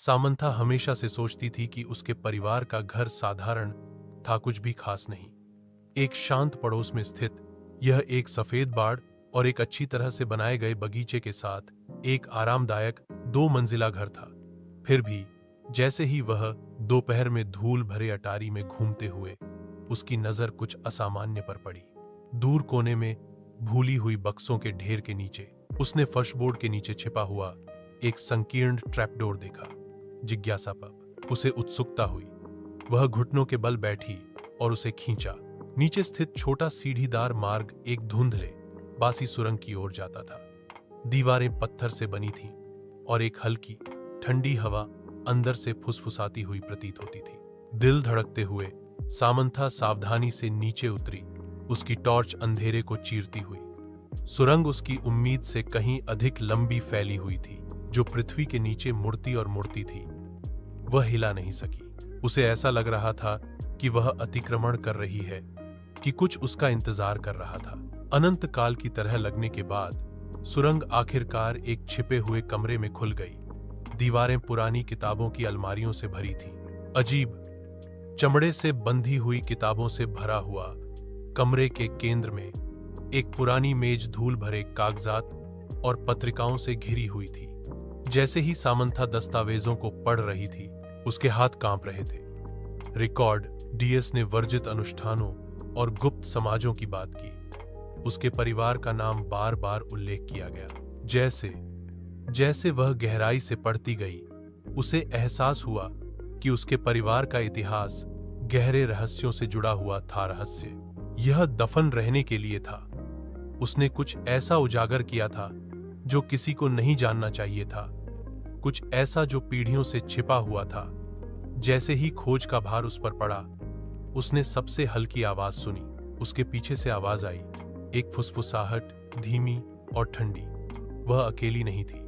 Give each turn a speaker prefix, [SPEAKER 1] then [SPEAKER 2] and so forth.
[SPEAKER 1] Samantha हमेशा से सोचती थी कि उसके परिवार का घर साधारण था, कुछ भी खास नहीं। एक शांत पड़ोस में स्थित यह एक सफेद बाड़ और एक अच्छी तरह से बनाए गए बगीचे के साथ एक आरामदायक 2 मंजिला घर था। फिर भी जैसे ही वह दोपहर में धूल भरे अटारी में घूमते हुए उसकी नजर कुछ असामान्य पर पड़ी। दूर कोने में भूली हुई बक्सों के ढेर के नीचे उसने फर्शबोर्ड के नीचे छिपा हुआ एक संकीर्ण ट्रैपडोर देखा। जिज्ञासा पर उसे उत्सुकता हुई। वह घुटनों के बल बैठी और उसे खींचा। नीचे स्थित छोटा सीढ़ीदार मार्ग एक धुंधले बासी सुरंग की ओर जाता था। दीवारें पत्थर से बनी थीं और एक हल्की ठंडी हवा अंदर से फुसफुसाती हुई प्रतीत होती थी। दिल धड़कते हुए सामंथा सावधानी से नीचे उतरी, उसकी टॉर्च अंधेरे को चीरती हुई। सुरंग उसकी उम्मीद से कहीं अधिक लंबी फैली हुई थी, जो पृथ्वी के नीचे मुड़ती और मुड़ती थी। वह हिला नहीं सकी। उसे ऐसा लग रहा था कि वह अतिक्रमण कर रही है, कि कुछ उसका इंतजार कर रहा था। अनंत काल की तरह लगने के बाद सुरंग आखिरकार एक छिपे हुए कमरे में खुल गई। दीवारें पुरानी किताबों की अलमारियों से भरी थीं। अजीब चमड़े से बंधी हुई किताबों से भरा हुआ कमरे के केंद्र में एक पुरानी मेज धूल भरे कागजात और पत्रिकाओं से घिरी हुई थी। जैसे ही सामंथा दस्तावेजों को पढ़ रही थी, उसके हाथ कांप रहे थे। रिकॉर्ड डीएस ने वर्जित अनुष्ठानों और गुप्त समाजों की बात की। उसके परिवार का नाम बार बार उल्लेख किया गया। जैसे जैसे वह गहराई से पढ़ती गई, उसे एहसास हुआ कि उसके परिवार का इतिहास गहरे रहस्यों से जुड़ा हुआ था। रहस्य यह दफन रहने के लिए था। उसने कुछ ऐसा उजागर किया था जो किसी को नहीं जानना चाहिए था, कुछ ऐसा जो पीढ़ियों से छिपा हुआ था। जैसे ही खोज का भार उस पर पड़ा, उसने सबसे हल्की आवाज सुनी। उसके पीछे से आवाज आई, एक फुसफुसाहट, धीमी और ठंडी। वह अकेली नहीं थी।